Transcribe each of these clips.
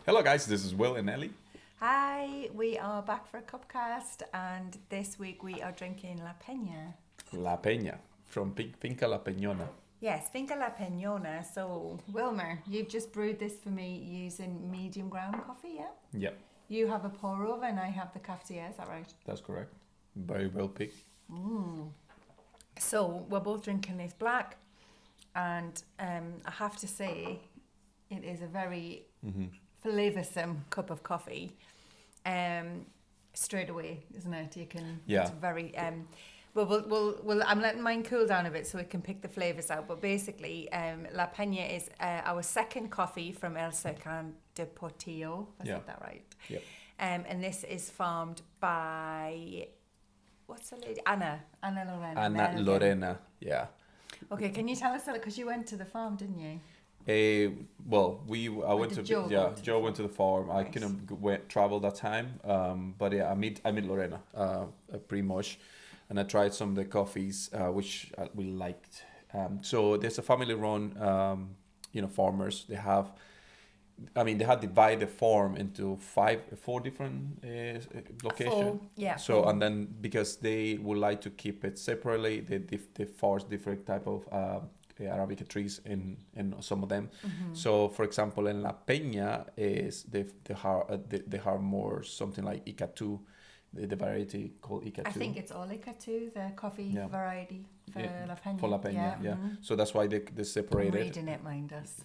Hello guys, this is Will and Ellie. Hi, we are back for a CupCast, and this week we are drinking La Peña. La Peña from Finca La Peñona. Yes, Finca La Peñona. So, Wilmer, you've just brewed this for me using medium ground coffee, yeah? Yep, You have a pour over and I have the cafetiere, is that right? that's correct. Very well picked. So, we're both drinking this black, and I have to say, it is a very flavoursome cup of coffee. Straight away, isn't it? You can. Yeah. It's very. We'll. I'm letting mine cool down a bit so we can pick the flavours out. But basically, La Peña is our second coffee from El Cercan de Portillo. I said that right. Yep. And this is farmed by, what's the lady? Anna Lorena. Ana Lorena, yeah. Okay, can you tell us that? Because you went to the farm, didn't you? I went to Joe went to the farm. Nice. I couldn't travel that time. But yeah, I meet Lorena pretty much, and I tried some of the coffees which we liked. So there's a family-run, farmers. They had divided the farm into four different locations. Yeah. So and then because they would like to keep it separately, they force different type of Arabica trees in some of them. So for example, in La Peña is they have more something like Ica2, the variety called Ica2. I think it's all Ica2, the coffee variety for La Peña. For La Peña, yeah. So that's why they separate I'm it. reading it, mind us.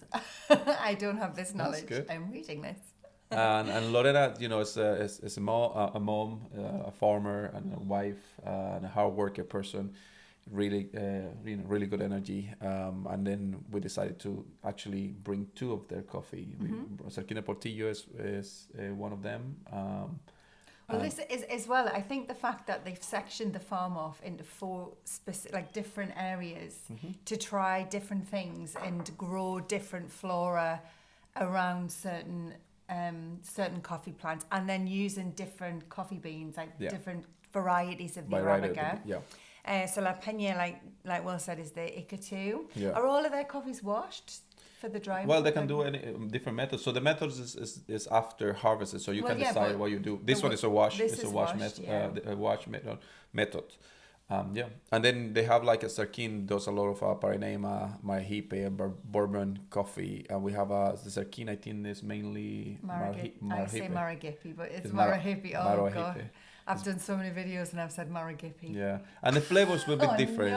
I don't have this knowledge. good. I'm reading this. and Lorena, is a mom, a farmer, and a wife, and a hard worker person. Really good energy. And then we decided to actually bring two of their coffee. Cerquina Portillo is one of them. Well, this is as well. I think the fact that they've sectioned the farm off into four different areas to try different things and grow different flora around certain coffee plants, and then using different coffee beans, different varieties of the Arabica. So La Peña, like Will said, is the Ica2. Yeah. Are all of their coffees washed for the dry? Well, they can do any different methods. So the methods is after harvested. So you can decide what you do. This one is a wash. It's a wash method. And then they have like a Cerquin does a lot of Paranema, Marihipe, and Bourbon coffee. And we have the Cerquin, I think, is mainly Marihipe. I say Marihipe, but it's Marihipe. Oh, God. I've done so many videos and I've said Marihipe. Yeah, and the flavors will be different,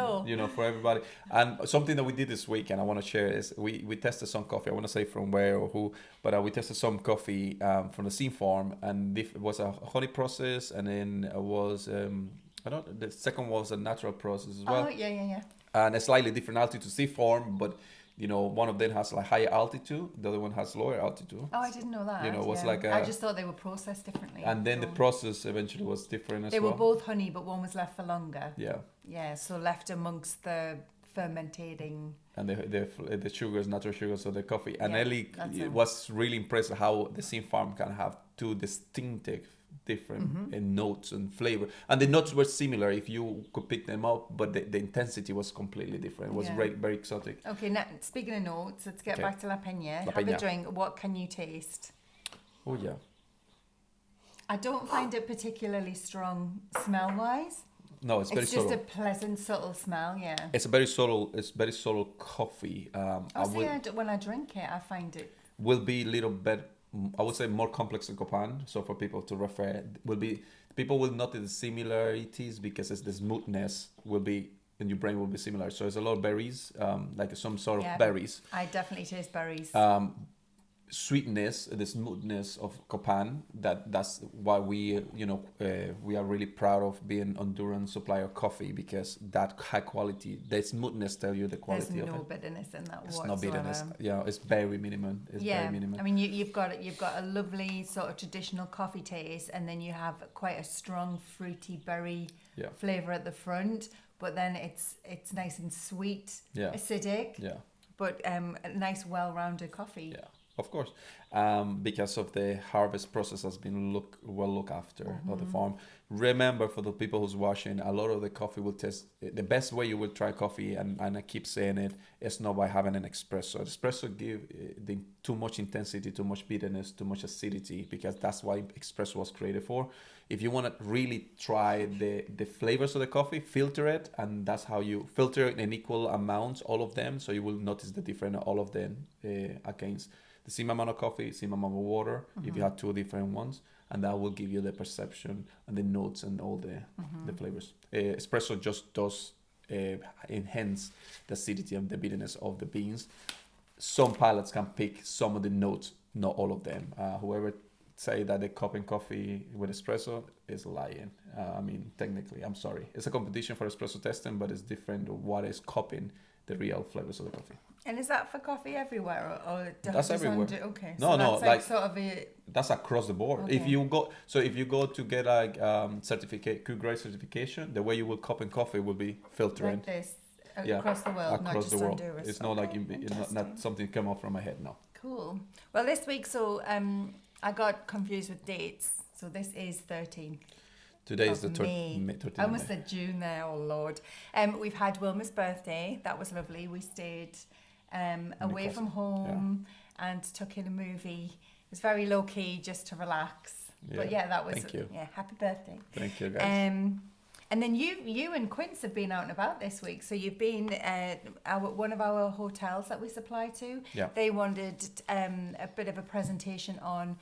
for everybody. And something that we did this week, and I want to share, is we tested some coffee. I want to say from where or who, but we tested some coffee from the Seam Farm, and it was a honey process, and then it was the second was a natural process as well. Oh yeah. And a slightly different altitude Seam Farm, but one of them has like higher altitude, the other one has lower altitude. Oh, I didn't know that. It was like I just thought they were processed differently. And then the process eventually was different as well. They were both honey, but one was left for longer. Yeah. Yeah, so left amongst the fermentating. And the sugars, natural sugars of the coffee. And Ellie was really impressed how the Seam Farm can have two distinctive different notes and flavor, and the notes were similar if you could pick them up, but the intensity was completely different. It was very, very exotic. Okay, now speaking of notes, let's get back to La Peña. Have a drink. What can you taste? Oh yeah, I don't find it particularly strong smell wise. No, it's very subtle. It's just a pleasant, subtle smell. Yeah, it's a very subtle coffee. When I drink it, I find it will be a little bit, I would say, more complex than Copan. So for people to refer, people will notice the similarities because it's the smoothness will be in your brain will be similar. So it's a lot of berries, like some sort of berries. I definitely taste berries. Sweetness, the smoothness of Copan. That's why we are really proud of being Honduran supplier of coffee, because that high quality, the smoothness tell you the quality of it. There's no bitterness in that whatsoever. It's no bitterness. Yeah, it's very minimum. Very minimum. I mean, you've got a lovely sort of traditional coffee taste, and then you have quite a strong fruity berry flavor at the front. But then it's nice and sweet, acidic. Yeah. But a nice, well-rounded coffee. Yeah. Of course, because of the harvest process has been well looked after of the farm. remember, for the people who's watching, a lot of the coffee will taste, the best way you will try coffee, and I keep saying it, is not by having an espresso. Espresso give too much intensity, too much bitterness, too much acidity, because that's why espresso was created for. If you want to really try the flavors of the coffee, filter it, and that's how you filter it in equal amounts, all of them, so you will notice the difference all of them against the same amount of coffee, same amount of water, if you have two different ones, and that will give you the perception and the notes and all the flavors. Espresso just does enhance the acidity and the bitterness of the beans. Some palates can pick some of the notes, not all of them. Whoever say that they cup in coffee with espresso is lying. I mean, technically, I'm sorry. It's a competition for espresso testing, but it's different what is cupping the real flavors of the coffee. And is that for coffee everywhere, or that's everywhere? Okay. No, so no, that's like sort of a... That's across the board. Okay. If you go to get like certificate, Q grade certification, the way you will cup in coffee will be filtering. Like this, across the world, not just Honduras. It's not like it's not something come off from my head. No. Cool. Well, this week, I got confused with dates. So this is 13th. Today is the 13th. I almost said June there, oh Lord. We've had Wilmer's birthday. That was lovely. We stayed away from home and took in a movie. It was very low key, just to relax. Yeah. But yeah, that was happy birthday. Thank you, guys. And then you and Quince have been out and about this week. So you've been at one of our hotels that we supply to. Yeah. They wanted a bit of a presentation on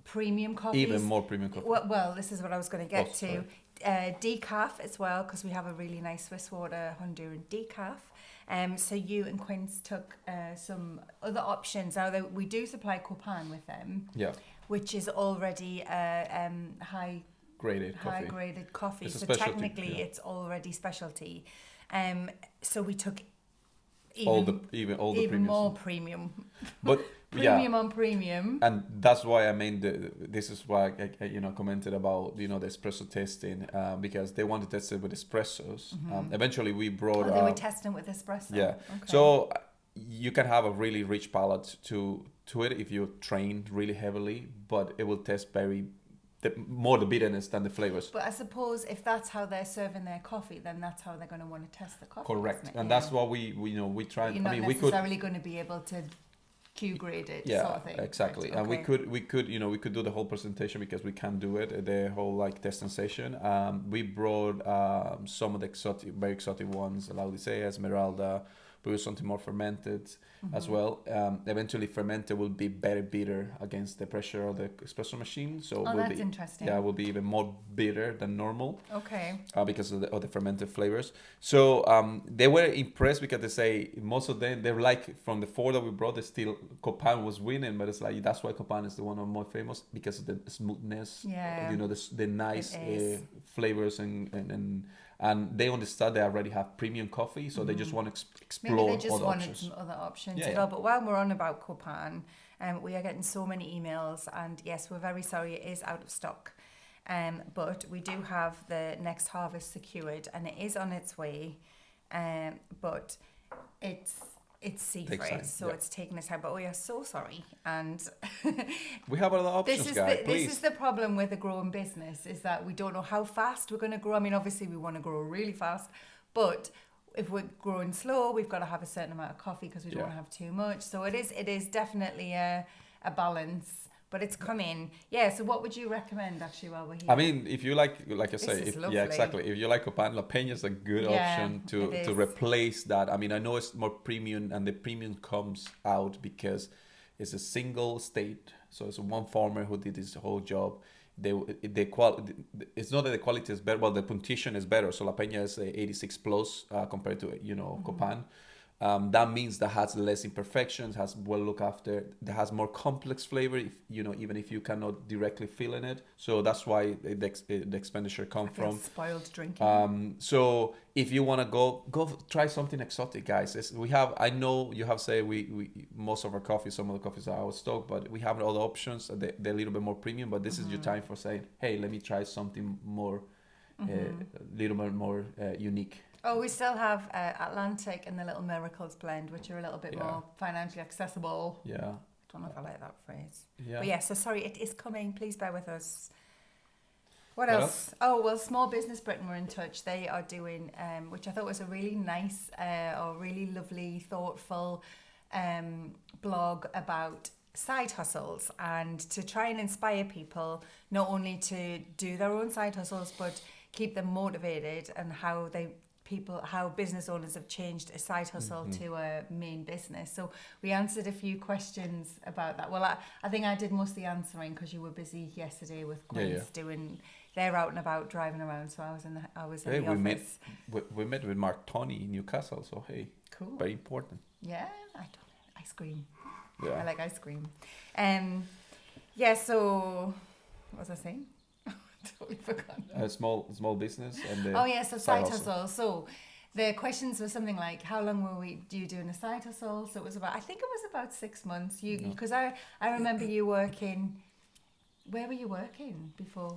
premium coffees. Even more premium coffee. Well, this is what I was going to get to. Decaf as well, because we have a really nice Swiss water Honduran decaf. So you and Quince took some other options. Now, we do supply Copan with them, which is already high graded coffee. So technically, it's already specialty. So we took even more premium. But premium on premium. And that's why I mean this is why I commented about the espresso testing, because they want to test it with espressos. Eventually we brought they were testing with espresso. Yeah. Okay. So you can have a really rich palate to it if you train really heavily, but it will test more the bitterness than the flavors. But I suppose if that's how they're serving their coffee, then that's how they're going to want to test the coffee. Correct. And that's what we try. You're not necessarily going to be able to Q grade it, sort of thing. Exactly. Right. And we could do the whole presentation, because we can do it, the whole testing session. We brought some of the very exotic ones, Laudicea, Esmeralda. We use something more fermented as well. Eventually, fermented will be better bitter against the pressure of the espresso machine. So that's interesting. Yeah, it will be even more bitter than normal. Okay. Because of the fermented flavors. So they were impressed, because they say most of them, they're like, from the 4 that we brought, still Copan was winning, but it's like that's why Copan is the one more famous, because of the smoothness. Yeah. The nice flavors and they understand they already have premium coffee, so they just want to explore. Maybe they just wanted some other options as well. But while we're on about Copan, we are getting so many emails, and yes, we're very sorry it is out of stock. But we do have the next harvest secured, and it is on its way. But it's sea freight, so it's taking its time. But we are so sorry, and we have other options, guys. This is the problem with a growing business, is that we don't know how fast we're going to grow. I mean, obviously we want to grow really fast, but if we're growing slow, we've got to have a certain amount of coffee, because we don't want to have too much. So it is definitely a balance. But it's coming. Yeah, so what would you recommend, actually, while we're here? I mean, if you like I say, exactly. If you like Copan, La Peña is a good option to replace that. I mean, I know it's more premium, and the premium comes out because it's a single state. So it's one farmer who did this whole job. It's not that the quality is better. Well, the puntation is better. So La Peña is 86 plus compared to Copan. That means that has less imperfections, has well looked after, that has more complex flavor, even if you cannot directly feel in it. So that's why the expenditure comes from. Spoiled drinking. So if you want to go try something exotic, guys. I know you have said we most of our coffee, some of the coffees are out of stock, but we have other options. They're a little bit more premium, but this is your time for saying, hey, let me try something more, little bit more unique. Oh, we still have Atlantic and the Little Miracles blend, which are a little bit more financially accessible. Yeah. I don't know if I like that phrase. Yeah. But yeah, so sorry, it is coming. Please bear with us. What else? Oh, well, Small Business Britain were in touch. They are doing, which I thought was a really nice or really lovely, thoughtful blog about side hustles and to try and inspire people not only to do their own side hustles but keep them motivated and how business owners have changed a side hustle to a main business. So we answered a few questions about that. Well, I think I did most of the answering because you were busy yesterday with Queen's doing. They're out and about driving around, so I was in the office. We met with Mark Tony in Newcastle. So hey, cool, very important. Yeah, I don't know. Ice cream. Yeah. I like ice cream. So what was I saying? Totally forgotten. Small business and so side hustle. So the questions were something like, how long were you doing a side hustle? So it was I think it was about 6 months. Because I remember you working. Where were you working before?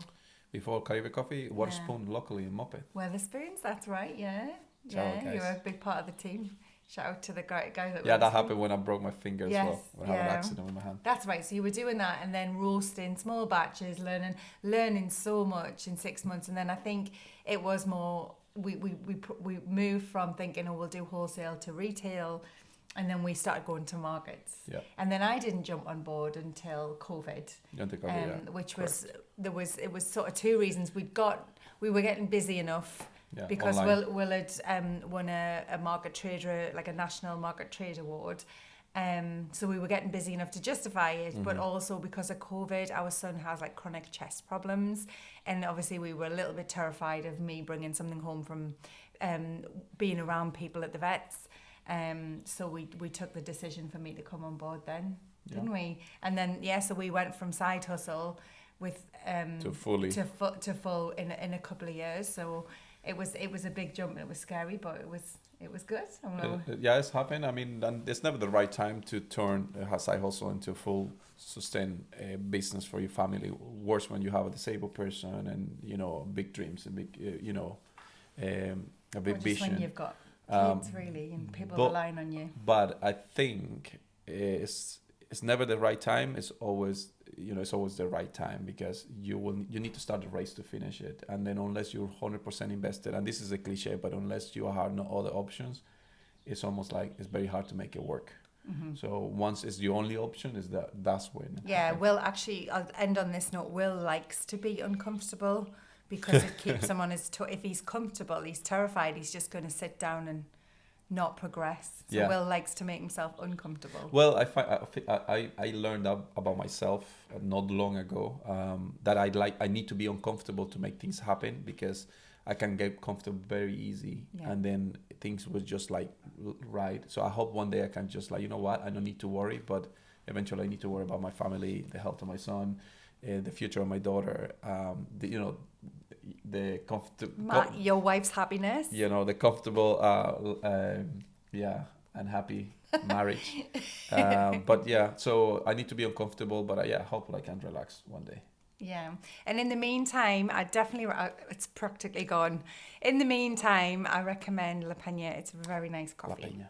Before Caribe Coffee, Waterspoon locally in Moppet. Wetherspoons, that's right. Yeah, Ciao, yeah. You were a big part of the team. Shout out to the guy that. Yeah, that happened when I broke my finger as well. When I had an accident with my hand. That's right. So you were doing that and then roasting small batches, learning so much in 6 months, and then I think it was more. We moved from thinking, we'll do wholesale to retail, and then we started going to markets. Yeah. And then I didn't jump on board until COVID. Which was it was sort of two reasons. We were getting busy enough. Yeah, because Will had won a market trader, like a national market trade award. So we were getting busy enough to justify it, but also because of COVID, our son has like chronic chest problems. And obviously we were a little bit terrified of me bringing something home from being around people at the vets. So we took the decision for me to come on board then, didn't we? And then, so we went from side hustle with to full in a couple of years. So it was a big jump and it was scary, but it was good. It's happened. I mean, it's never the right time to turn a side hustle into a full sustained business for your family. Worse when you have a disabled person and big dreams and big a big vision. When you've got kids really and people relying on you. But I think it's never the right time. It's always the right time because you need to start the race to finish it, and then unless you're 100% invested, and this is a cliche, but unless you have no other options, it's almost like it's very hard to make it work. So once it's the only option, that's when. Yeah, Will, actually, I'll end on this note. Will likes to be uncomfortable because it keeps him on his if he's comfortable, he's terrified. He's just going to sit down and not progress. So Will likes to make himself uncomfortable. Well, I learned about myself not long ago that I need to be uncomfortable to make things happen because I can get comfortable very easy and then things will just like right. So I hope one day I can just like, you know what, I don't need to worry, but eventually I need to worry about my family, the health of my son, the future of my daughter, your wife's happiness, the comfortable and happy marriage, so I need to be uncomfortable, but hopefully I can relax one day. And in the meantime, it's practically gone. In the meantime, I recommend La Peña. It's a very nice coffee. La Peña.